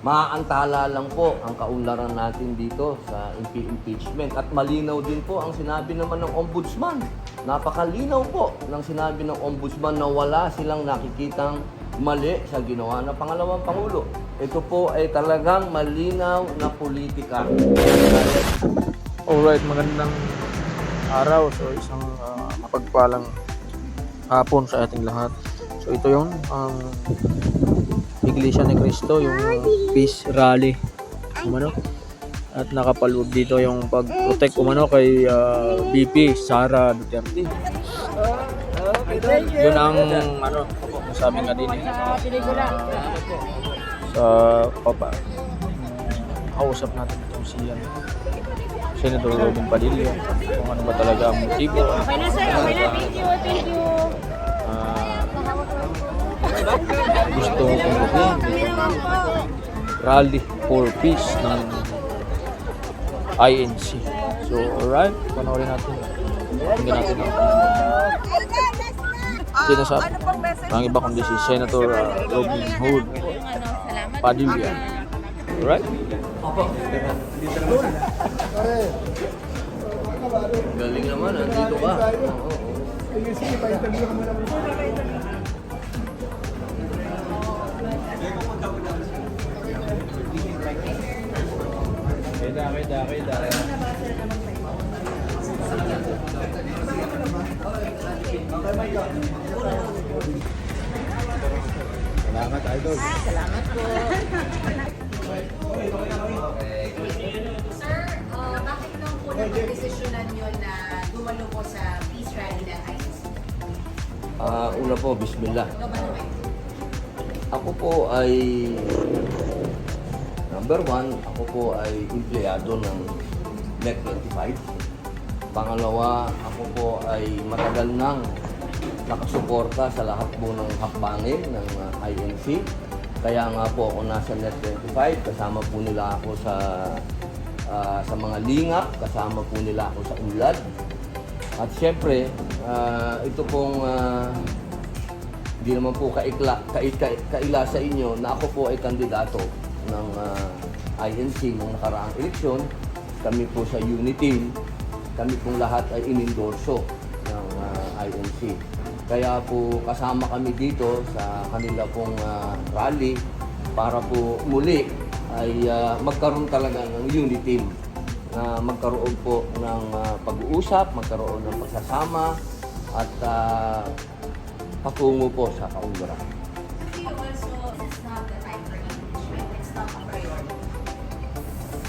Maaantala lang po ang kaunlaran natin dito sa impeachment at malinaw din po ang sinabi naman ng Ombudsman. Napakalinaw po ng sinabi ng Ombudsman na wala silang nakikitang mali sa ginawa ng pangalawang Pangulo. Ito po ay talagang malinaw na politika. Alright, magandang araw. So isang mapagpalang hapon sa ating lahat. So ito yung Iglesia ni Cristo, yung peace rally at nakapaloob dito yung pag-protect kay VP Sara Duterte. Yun ang masabi nga din sa kausap natin itong si Senator Robin Padilla kung ano ba talaga ang motibo. Okay na sir, okay na. Thank you. Gusto kong rally for peace ng INC. So, alright, panoorin natin. Tingnan natin ang sinasabi. Ang iba kundi si Senator Robin Hood Padilla. Alright? Galing naman, nandito ka. Salamat, Idol. Salamat po. Sir, bakit nung po nag-desisyonan nyo na dumalo po sa peace rally ng ICC? Una po, bismillah. Ito ba naman? Ako po ay number one, ako po ay empleyado ng Net25. Pangalawa, ako po ay matagal nang nakasuporta sa lahat po ng hakbangin ng INC. Kaya nga po ako nasa Net25, kasama po nila ako sa mga lingap, kasama po nila ako sa ulad. At syempre, ito pong hindi naman po kaila sa inyo na ako po ay kandidato ng INC nung nakaraang eleksyon. Kami po sa Unity, kami pong lahat ay inendorso ng INC. Kaya po kasama kami dito sa kanila pong rally para po muli ay magkaroon talaga ng unity, na magkaroon po ng pag-uusap, magkaroon ng pagsasama at patungo po sa kaunlaran. You also, it's not the time for impeachment. It's not a priority.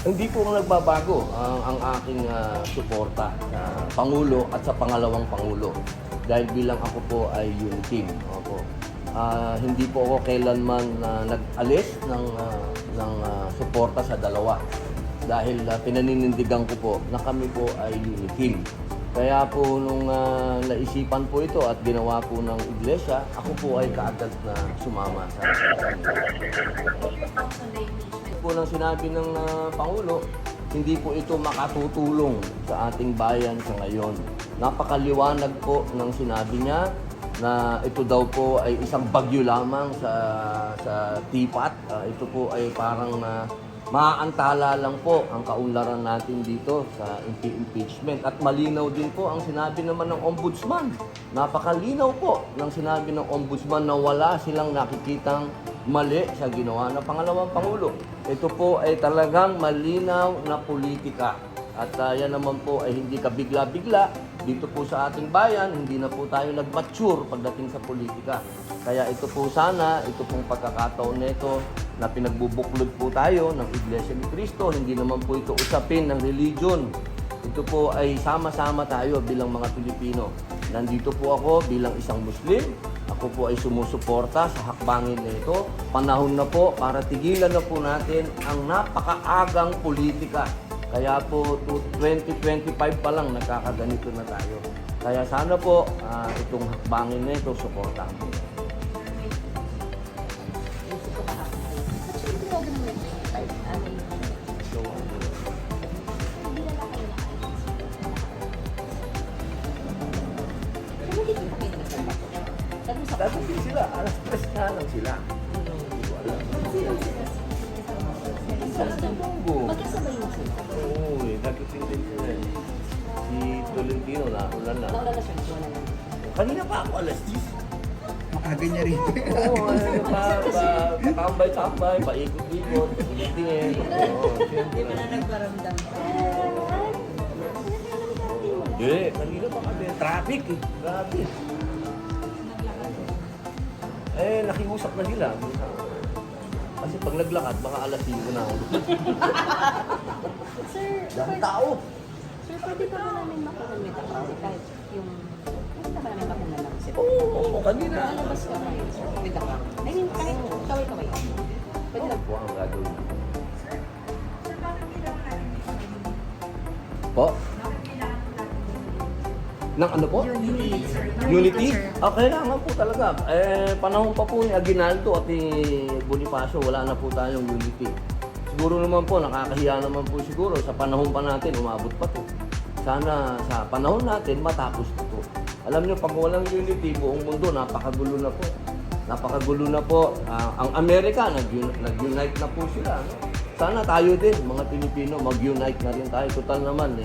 Hindi po nagbabago ang aking suporta sa Pangulo at sa pangalawang Pangulo. Dahil bilang ako po ay unity. Opo. Hindi po ako kailanman nag-alis ng suporta sa dalawa. Dahil pinaninindigan ko po na kami po ay unity. Kaya po nung naisipan po ito at ginawa po ng Iglesia, ako po ay kaagad na sumama sa po ng sinabi ng Pangulo, hindi po ito makatutulong sa ating bayan sa ngayon. Napakaliwanag po ng sinabi niya na ito daw po ay isang bagyo lamang sa tipat. Ito po ay parang maaantala lang po ang kaunlaran natin dito sa impeachment. At malinaw din po ang sinabi naman ng Ombudsman. Napakalinaw po ng sinabi ng Ombudsman na wala silang nakikitang mali sa ginawa ng pangalawang Pangulo. Ito po ay talagang malinaw na politika. At yan naman po ay hindi kabigla-bigla dito po sa ating bayan, hindi na po tayo nag-mature pagdating sa politika. Kaya ito po sana, ito pong pagkakataon nito na pinagbubuklod po tayo ng Iglesia ni Cristo, hindi naman po ito usapin ng religion. Ito po ay sama-sama tayo bilang mga Pilipino. Nandito po ako bilang isang Muslim. Ako po ay sumusuporta sa hakbangin na ito. Panahon na po para tigilan na po natin ang napakaagang politika. Kaya po 2025 pa lang nagkakaganito na tayo. Kaya sana po itong hakbangin na ito suportahan po. Dapat sila, alas 3 na lang sila. Hindi ko alam. Salubungo. Magkasabay mo sila. Oo, nagkipin din sila eh. Si Tolentino, naulan na. Nauna na siya. Wala na. Kanina pa ako, alas 10. Makaga niya rin. Oo, tambay-tambay, paikot-ikot, tingin-tingin. Oo, siyempre. nagparamdam. Hindi, kanina pa kami. Traffic eh. Traffic. Eh, nakiusap na sila. Kasi pag naglakad, baka alas 5 na ako. Sir, Dami tao. sir, pwede pa ba namin makuha kasi kahit yung... Pwede pa ba namin makuha lang sir? Oo, kanina. Lalabas ka ngayon, sir. With the clock. I mean, kahit kaway-kaway. Pwede lang. Po ang gagawin. Po? Ng ano po? Unity, sir. Unity? Kailangan po talaga. Panahon pa po ni Aguinaldo at ni Bonifacio, wala na po tayong unity. Siguro naman po, nakakahiya naman po siguro. Sa panahon pa natin, umabot pa to. Sana sa panahon natin, matapos na po. Alam nyo, pag walang unity, buong mundo, napakagulo na po. Napakagulo na po. Ang Amerika, nag-unite na po sila. No? Sana tayo din, mga Pilipino, mag-unite na rin tayo. Total naman,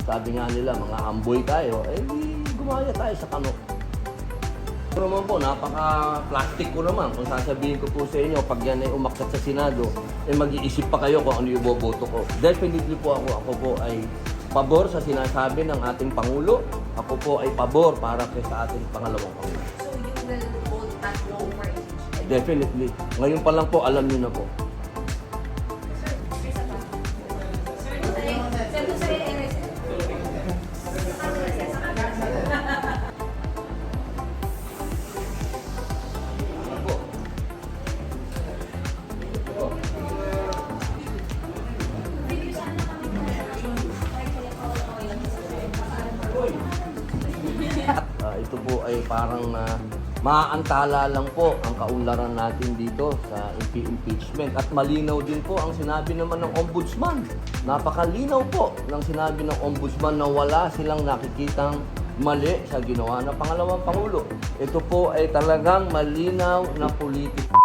sabi nga nila, mga amboy tayo, di gumaya tayo sa kano. Pero naman po, napaka-plastic ko naman. Kung sasabihin ko po sa inyo, pag yan ay umakyat sa Senado, mag-iisip pa kayo kung ano yung boboto ko. Definitely po ako po ay pabor sa sinasabi ng ating Pangulo. Ako po ay pabor para sa ating pangalawang Pangulo. So you will vote that no for impeachment? Definitely. Ngayon pa lang po, alam niyo na po. Sir, isa pa. Sir, doon sa ARS. Ito po ay parang maaantala lang po ang kaunlaran natin dito sa impeachment. At malinaw din po ang sinabi naman ng Ombudsman. Napakalinaw po ng sinabi ng Ombudsman na wala silang nakikitang mali sa ginawa ng pangalawang Pangulo. Ito po ay talagang malinaw na politika.